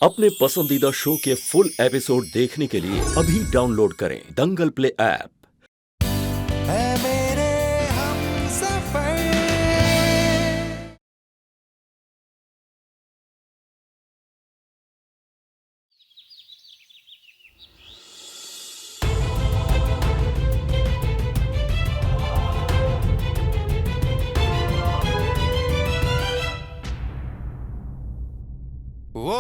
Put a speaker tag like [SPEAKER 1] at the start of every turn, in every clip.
[SPEAKER 1] अपने पसंदीदा शो के फुल एपिसोड देखने के लिए अभी डाउनलोड करें दंगल प्ले ऐप।
[SPEAKER 2] है मेरे हमसफर। वो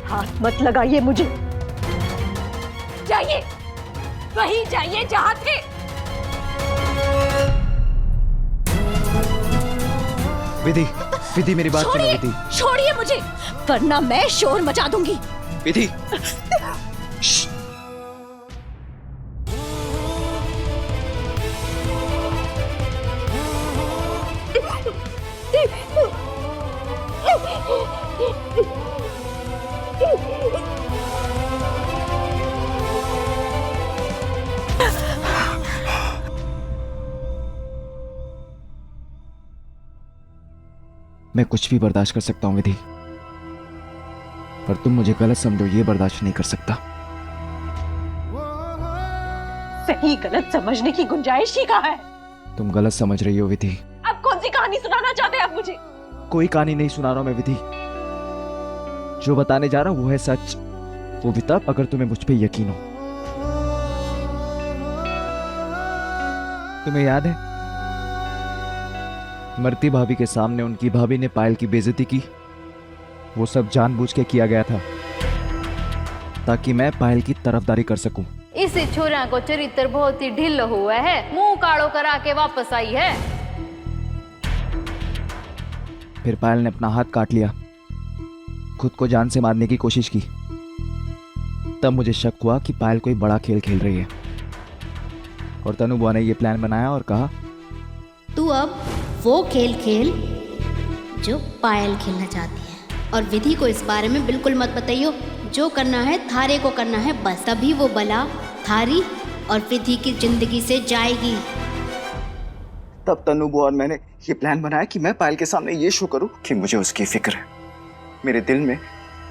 [SPEAKER 3] हाथ मत लगाइए मुझे।
[SPEAKER 4] जाइए, वहीं जाइए जहां थे।
[SPEAKER 5] विधि, विधि मेरी बात सुनो विधि।
[SPEAKER 4] छोड़िए मुझे, वरना मैं शोर मचा दूंगी।
[SPEAKER 5] विधि, मैं कुछ भी बर्दाश्त कर सकता हूं विधि, पर तुम मुझे गलत समझो ये बर्दाश्त नहीं कर सकता।
[SPEAKER 3] सही गलत समझने की गुंजाइश ही कहाँ है?
[SPEAKER 5] तुम गलत समझ रही हो विधि।
[SPEAKER 3] अब कौन सी कहानी सुनाना चाहते हैं आप मुझे?
[SPEAKER 5] कोई कहानी नहीं सुना रहा हूं मैं विधि, जो बताने जा रहा हूं वो है सच। वो भी तब अगर तुम्हें मुझ पे यकीन हो। तुम्हें याद है मरती भाभी के सामने उनकी भाभी ने पायल की बेइज्जती की? वो सब जानबूझ के किया गया था ताकि मैं पायल की तरफदारी कर सकूं।
[SPEAKER 6] इस छोरा को चरित्र बहुत ही ढिल हुआ है, मुंह काड़ो करा के वापस आई है।
[SPEAKER 5] फिर पायल ने अपना हाथ काट लिया, खुद को जान से मारने की कोशिश की। तब मुझे शक हुआ कि पायल कोई बड़ा खेल खेल रही है, और तनु बुआ ने यह प्लान बनाया और कहा,
[SPEAKER 7] तू अब वो खेल खेल जो पायल खेलना चाहती है, और विधि को इस बारे में बिल्कुल मत बताइयो। जो करना है थारे को करना है बस, तभी वो बला थारी और विधि की जिंदगी से जाएगी।
[SPEAKER 5] तब तनु बुआ और मैंने ये प्लान बनाया कि मैं पायल के सामने ये शो करूं कि मुझे उसकी फिक्र है, मेरे दिल में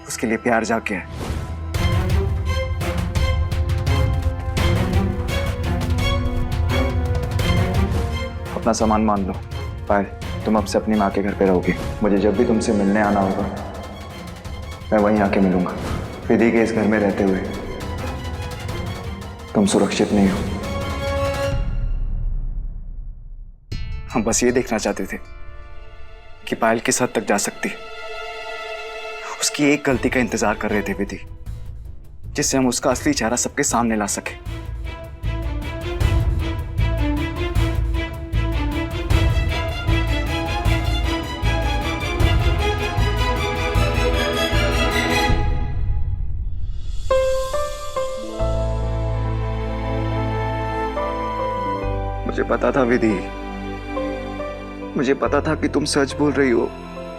[SPEAKER 5] उसके लिए प्यार जाग गया है। अपना सामान मान लो पायल, तुम अब से अपनी माँ के घर पे रहोगी। मुझे जब भी तुमसे मिलने आना होगा मैं वहीं आके मिलूंगा। विधि के इस घर में रहते हुए तुम सुरक्षित नहीं हो। हम बस ये देखना चाहते थे कि पायल किस हद तक जा सकती है। उसकी एक गलती का इंतजार कर रहे थे विधि, जिससे हम उसका असली चेहरा सबके सामने ला सके। मुझे पता था विधि, मुझे पता था कि तुम सच बोल रही हो,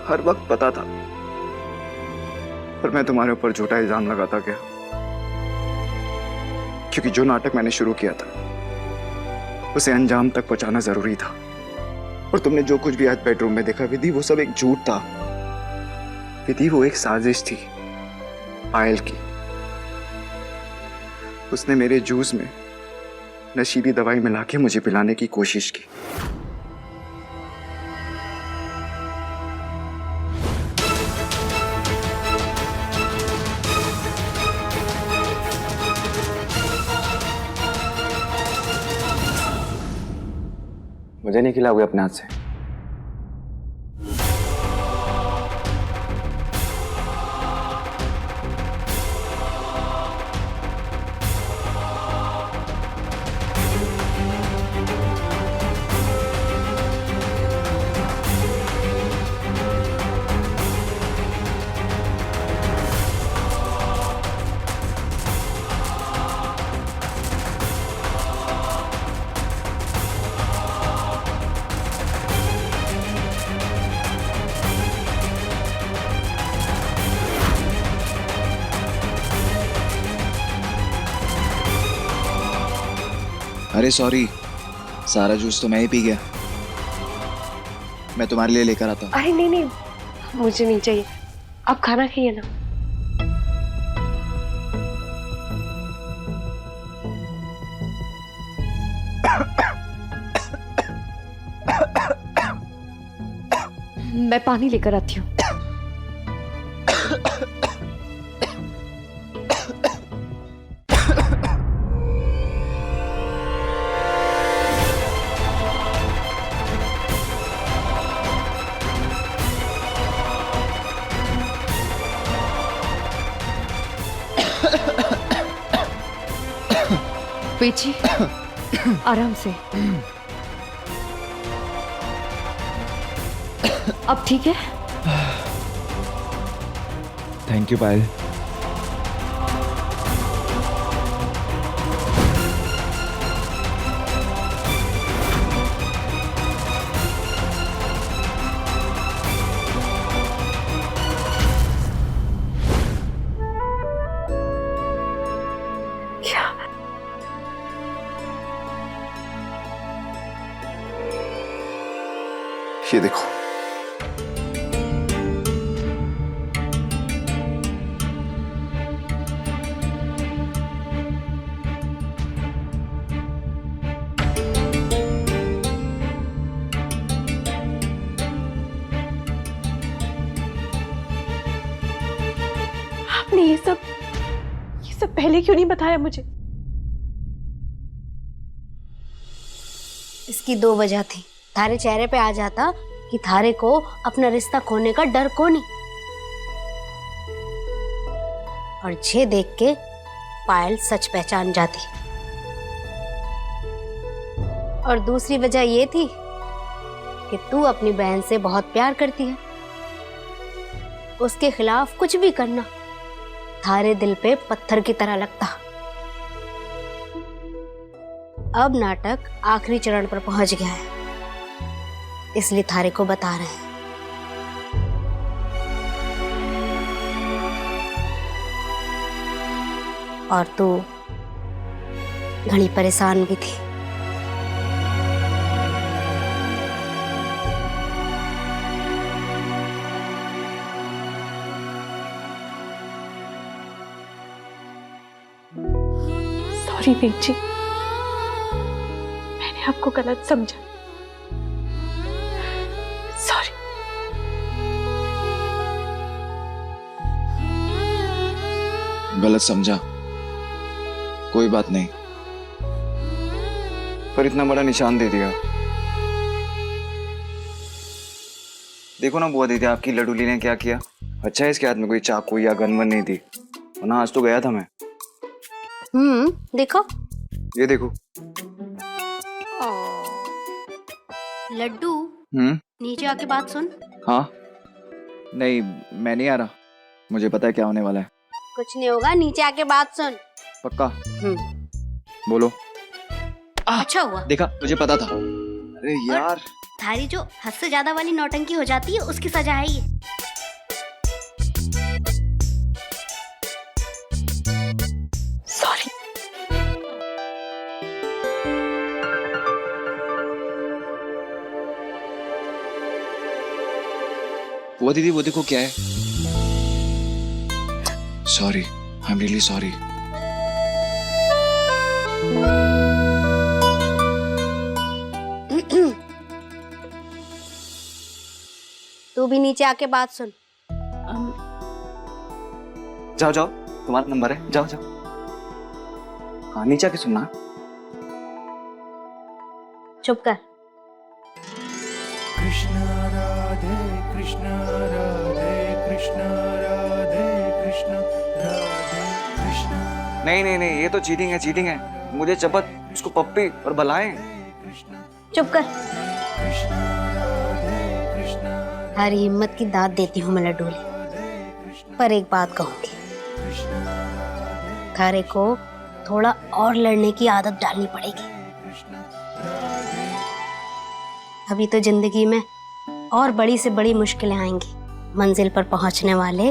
[SPEAKER 5] हर वक्त पता था, पर मैं तुम्हारे ऊपर झूठा इल्जाम लगाता गया, क्योंकि जो नाटक मैंने शुरू किया था उसे अंजाम तक पहुंचाना जरूरी था। और तुमने जो कुछ भी आज बेडरूम में देखा विधि, वो सब एक झूठ था। विधि वो एक साजिश थी पायल की। उसने मेरे जूस में नशीली दवाई मिला के मुझे पिलाने की कोशिश की। मुझे नहीं खिलाओगे अपने हाथ से? अरे सॉरी, सारा जूस तो मैं ही पी गया। मैं तुम्हारे लिए लेकर आता हूँ।
[SPEAKER 3] अरे नहीं नहीं, मुझे नहीं चाहिए, आप खाना खाइए ना। मैं पानी लेकर आती हूँ। पेची, आराम से। अब ठीक है?
[SPEAKER 5] थैंक यू पायल।
[SPEAKER 3] क्या?
[SPEAKER 5] ये देखो,
[SPEAKER 3] आपने ये सब पहले क्यों नहीं बताया मुझे?
[SPEAKER 7] इसकी दो वजह थी। थारे चेहरे पे आ जाता कि थारे को अपना रिश्ता खोने का डर को नहीं, और ये देख के पायल सच पहचान जाती। और दूसरी वजह ये थी कि तू अपनी बहन से बहुत प्यार करती है। उसके खिलाफ कुछ भी करना थारे दिल पे पत्थर की तरह लगता। अब नाटक आखिरी चरण पर पहुंच गया है, इसलिए थारे को बता रहे हैं। और तू घड़ी परेशान भी थी।
[SPEAKER 3] सॉरी बेची, मैंने आपको गलत समझा। सॉरी।
[SPEAKER 5] गलत समझा, कोई बात नहीं, पर इतना बड़ा निशान दे दिया। देखो ना बुआ दीदी, आपकी लडूली ने क्या किया। अच्छा है इसके हाथ में कोई चाकू या गन वन नहीं थी, वरना आज तो गया था मैं।
[SPEAKER 7] देखो,
[SPEAKER 5] ये देखो।
[SPEAKER 7] लड्डू, नीचे आके बात सुन।
[SPEAKER 5] हाँ, नहीं मैं नहीं आ रहा, मुझे पता है क्या होने वाला है।
[SPEAKER 7] कुछ नहीं होगा, नीचे आके बात सुन।
[SPEAKER 5] पक्का? बोलो।
[SPEAKER 7] अच्छा हुआ,
[SPEAKER 5] देखा, मुझे पता था। अरे यार,
[SPEAKER 7] थारी जो हद से ज्यादा वाली नौटंकी हो जाती है, उसकी सजा है ये।
[SPEAKER 3] सॉरी।
[SPEAKER 5] वो दीदी, वो देखो क्या है। Sorry, I am really sorry.
[SPEAKER 7] तू भी नीचे आके बात सुन।
[SPEAKER 5] जाओ जाओ, तुम्हारा नंबर है, जाओ जाओ। हाँ, नीचे आके सुनना।
[SPEAKER 7] चुप कर।
[SPEAKER 2] कृष्ण राधे कृष्ण राधे कृष्ण राधे कृष्ण राधे कृष्ण।
[SPEAKER 5] नहीं नहीं नहीं, ये तो चीटिंग है, चीटिंग है। मुझे चपत, उसको पप्पी और बलाएं।
[SPEAKER 7] चुप कर। हर हिम्मत की दाद देती हूँ मैं लड्डूली, पर एक बात कहूंगी, थारे को थोड़ा और लड़ने की आदत डालनी पड़ेगी। अभी तो जिंदगी में और बड़ी से बड़ी मुश्किलें आएंगी, मंजिल पर पहुंचने वाले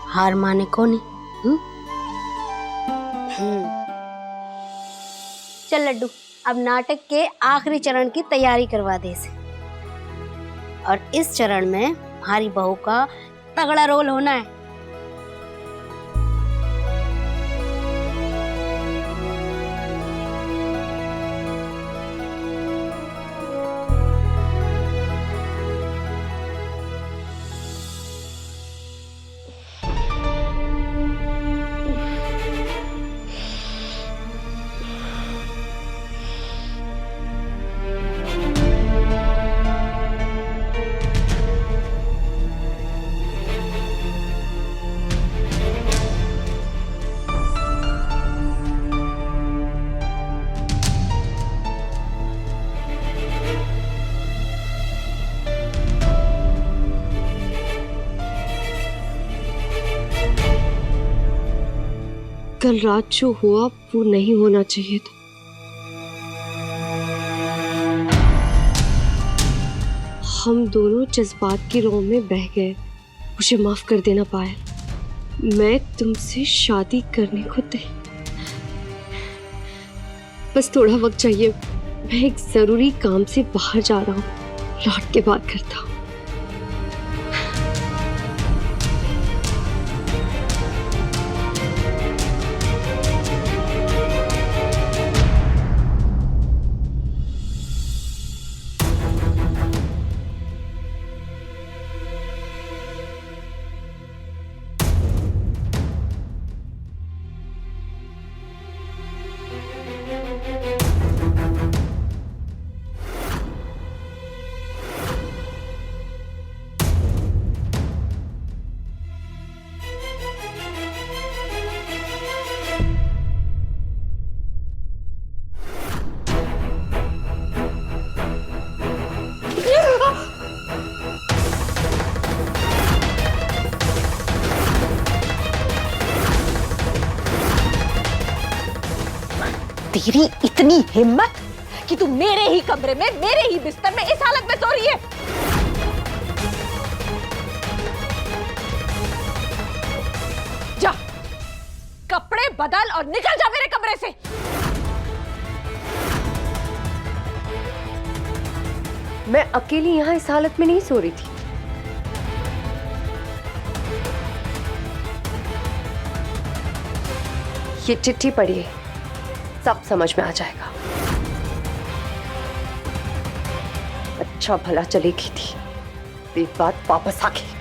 [SPEAKER 7] हार माने को नहीं। चल लड्डू, अब नाटक के आखिरी चरण की तैयारी करवा दे इसे। और इस चरण में हमारी बहू का तगड़ा रोल होना है।
[SPEAKER 8] कल रात जो हुआ वो नहीं होना चाहिए था। हम दोनों जज्बात की रोह में बह गए। मुझे माफ कर देना पायल। मैं तुमसे शादी करने को बस थोड़ा वक्त चाहिए। मैं एक जरूरी काम से बाहर जा रहा हूँ, लौट के बात करता हूँ।
[SPEAKER 3] तेरी इतनी हिम्मत कि तू मेरे ही कमरे में, मेरे ही बिस्तर में इस हालत में सो रही है। जा, कपड़े बदल और निकल जा मेरे कमरे से।
[SPEAKER 8] मैं अकेली यहाँ इस हालत में नहीं सो रही थी। ये चिट्ठी पढ़िए, सब समझ में आ जाएगा। अच्छा भला चली गई थी, एक बात वापस आ गई।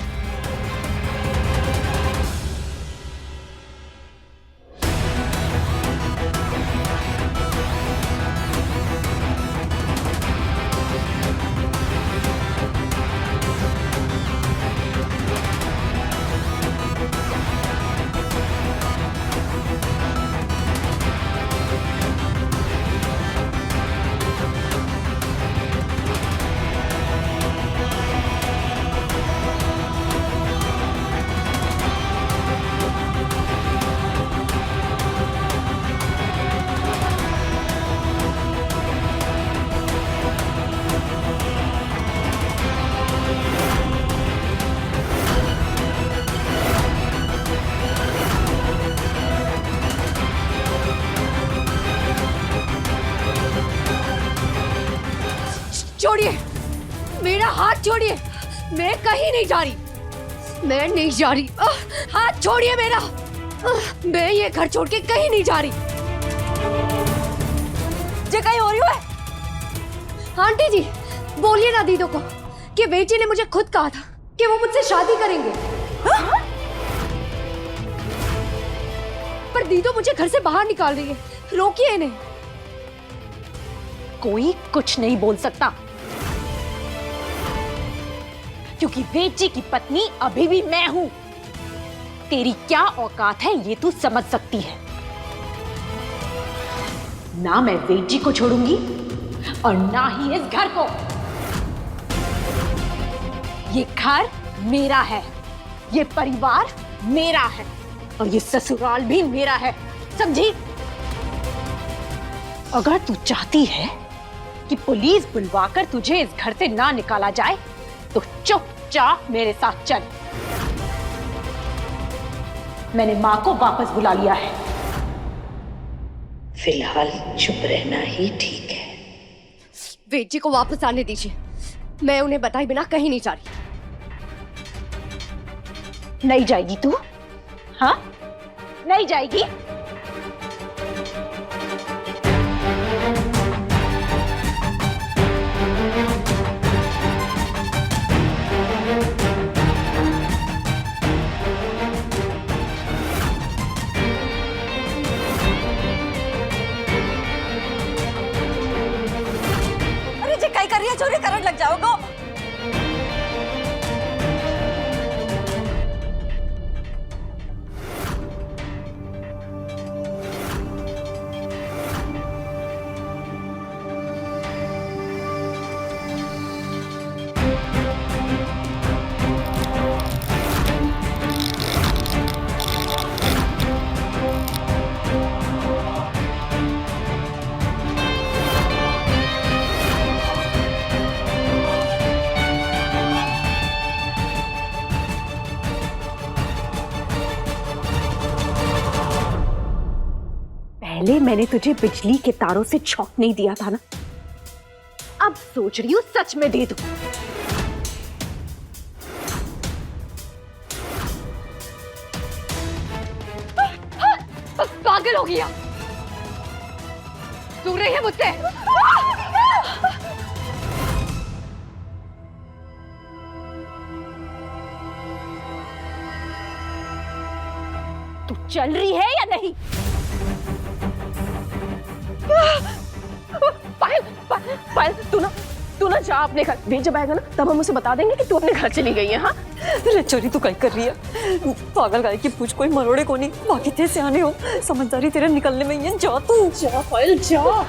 [SPEAKER 4] छोड़िए, मेरा हाथ छोड़िए। मैं कहीं नहीं जा रही। मैं नहीं जा रही। हाथ छोड़िए मेरा। मैं ये घर छोड़ के कहीं नहीं जा रही।
[SPEAKER 3] जे कहीं हो रही है?
[SPEAKER 4] आंटी जी, बोलिए ना दीदो को कि बेटी ने मुझे खुद कहा था कि वो मुझसे शादी करेंगे। हाँ? पर दीदो मुझे घर से बाहर निकाल रही है। रोकिए इन्हें।
[SPEAKER 3] कोई कुछ नहीं बोल सकता, क्योंकि वेजी की पत्नी अभी भी मैं हूं। तेरी क्या औकात है ये तू समझ सकती है। ना मैं वेजी को छोड़ूंगी और ना ही इस घर को। ये घर मेरा है, ये परिवार मेरा है और ये ससुराल भी मेरा है, समझी? अगर तू चाहती है कि पुलिस बुलवाकर तुझे इस घर से ना निकाला जाए तो चुपचाप मेरे साथ चल। मैंने मां को वापस बुला लिया है।
[SPEAKER 9] फिलहाल चुप रहना ही ठीक है।
[SPEAKER 4] वेद जी को वापस आने दीजिए। मैं उन्हें बताए बिना कहीं नहीं जा रही।
[SPEAKER 3] नहीं जाएगी तू? हाँ, नहीं जाएगी?
[SPEAKER 4] अरे जे कई कर रही है, चोरी करने लग जाओगे।
[SPEAKER 3] पहले मैंने तुझे बिजली के तारों से छौंक नहीं दिया था ना, अब सोच रही हूँ सच में दे दूं।
[SPEAKER 4] पागल हो गया, दूर रही है मुझसे।
[SPEAKER 3] तू चल रही है या नहीं? पायल, पायल, पायल, तू ना जा अपने घर। वे जब आएगा ना तब हम उसे बता देंगे कि तू अपने घर चली गई है। हाँ,
[SPEAKER 9] अरे चोरी तू कहीं कर रही है? पागल गाय की पूछ, कोई मरोड़े को नहीं। बाकी थे सियाने हो, समझदारी तेरे निकलने में ही है। जा तू,
[SPEAKER 3] जा पायल जा।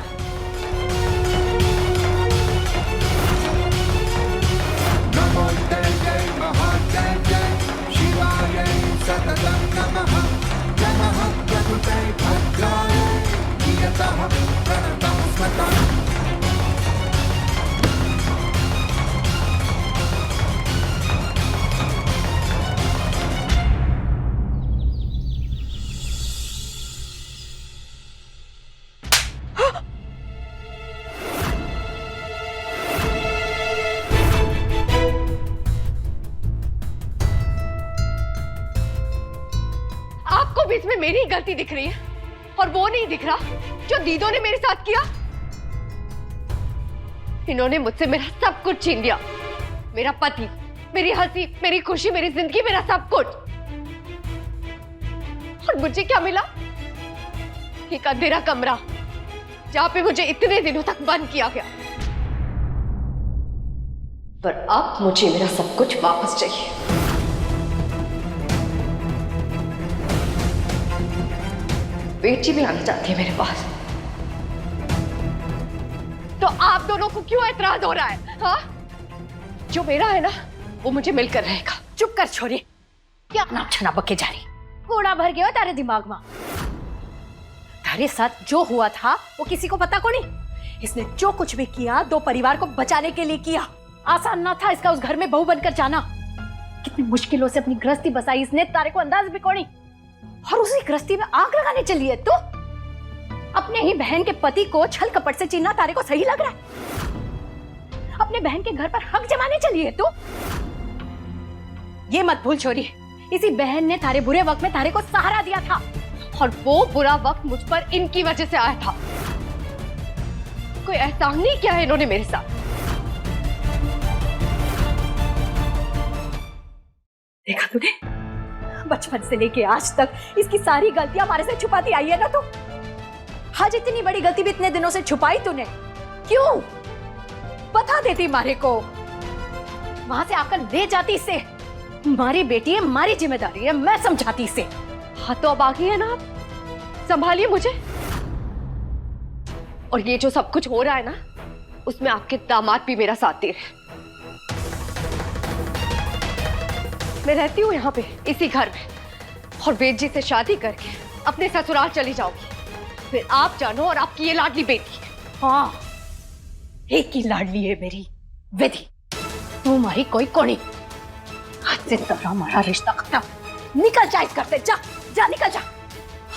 [SPEAKER 4] आपको भी इसमें मेरी ही गलती दिख रही है और वो नहीं दिख रहा जो दीदों ने मेरे साथ किया। इन्होंने मुझसे मेरा सब कुछ छीन लिया, मेरा पति, मेरी हंसी, मेरी खुशी, मेरी जिंदगी, मेरा सब कुछ। और मुझे क्या मिला? एक अंधेरा कमरा जहां पे मुझे इतने दिनों तक बंद किया गया। पर अब मुझे मेरा सब कुछ वापस चाहिए। बेटी भी आना चाहती है मेरे पास, तो आप दोनों को क्यों एतराज हो रहा है? हाँ, जो मेरा है ना वो मुझे मिलकर रहेगा।
[SPEAKER 3] चुप कर छोरी, क्या नाम छना बके जा रही? कूड़ा भर गया तारे दिमाग में। तारे साथ जो हुआ था वो किसी को पता को नहीं। इसने जो कुछ भी किया दो परिवार को बचाने के लिए किया। आसान ना था इसका उस घर में बहू बनकर जाना। कितनी मुश्किलों से अपनी गृहस्थी बसाई इसने, तारे को अंदाज भी कोनी। और उसी गृहस्थी में आग लगाने चली है तो? अपने ही बहन के पति को छल कपट से चीरना तारे को सही लग रहा है? अपने बहन के घर पर हक जमाने चली है तो? ये मत भूल छोरी, इसी बहन ने तारे बुरे वक्त में तारे को सहारा दिया था,
[SPEAKER 4] और वो बुरा वक्त मुझ पर इनकी वजह से आया था। कोई एहसान नहीं किया है इन्होंने मेरे साथ।
[SPEAKER 3] देखा तूने, बचपन से लेके आज तक इसकी सारी गलतियां हमारे से छुपाती आई है ना तू? आज इतनी बड़ी गलती भी इतने दिनों से छुपाई तूने क्यों? बता देती मारे को, वहां से आकर ले जाती इसे। हमारी बेटी है, हमारी जिम्मेदारी है, मैं समझाती इसे।
[SPEAKER 4] हाँ तो अब आ गई है ना आप, संभालिए मुझे। और ये जो सब कुछ हो रहा है ना, उसमें आपके दामाद भी मेरा साथ दे रहे हैं। मैं रहती हूँ यहाँ पे इसी घर में, और वेद जी से शादी करके अपने ससुराल चली जाऊंगी। फिर आप जानो और आपकी ये लाडली बेटी।
[SPEAKER 3] हाँ, एक ही लाडली है मेरी विधि, तुम्हारी कोई कोनी। आज से तेरा हमारा रिश्ता खत्म। निकल जा इस घर से, जा जा निकल जा।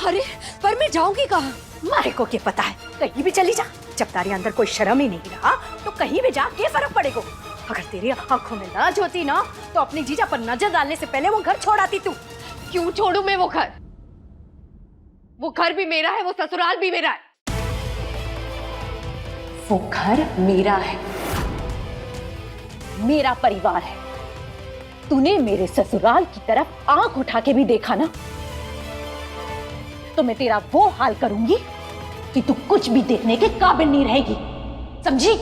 [SPEAKER 4] अरे पर मैं जाऊंगी कहाँ?
[SPEAKER 3] मारे को क्या पता है, कहीं भी चली जा। जब तारे अंदर कोई शर्म ही नहीं रहा तो कहीं भी जा के फर्क पड़ेगा। अगर तेरी आंखों में लाज होती ना तो अपनी जीजा पर नजर डालने से पहले वो घर छोड़ आती तू।
[SPEAKER 4] क्यों छोड़ू मैं वो घर? वो घर भी मेरा है, वो ससुराल भी मेरा है।
[SPEAKER 3] वो घर मेरा है, मेरा परिवार है। तूने मेरे ससुराल की तरफ आंख उठा के भी देखा ना तो मैं तेरा वो हाल करूंगी कि तू कुछ भी देखने के काबिल नहीं रहेगी, समझी?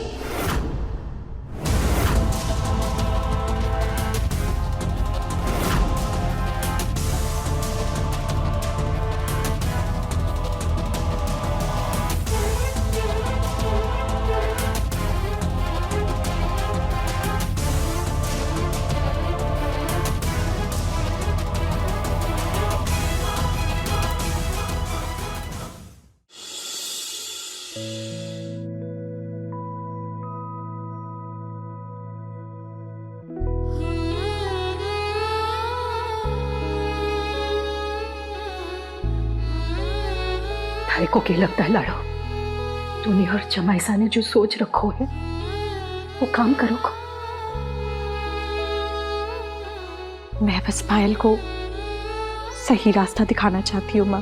[SPEAKER 3] थारे को क्या लगता है लाड़ो? तूने और जमाईसा ने जो सोच रखो है वो काम करोगे?
[SPEAKER 9] मैं बस पायल को सही रास्ता दिखाना चाहती हूँ माँ।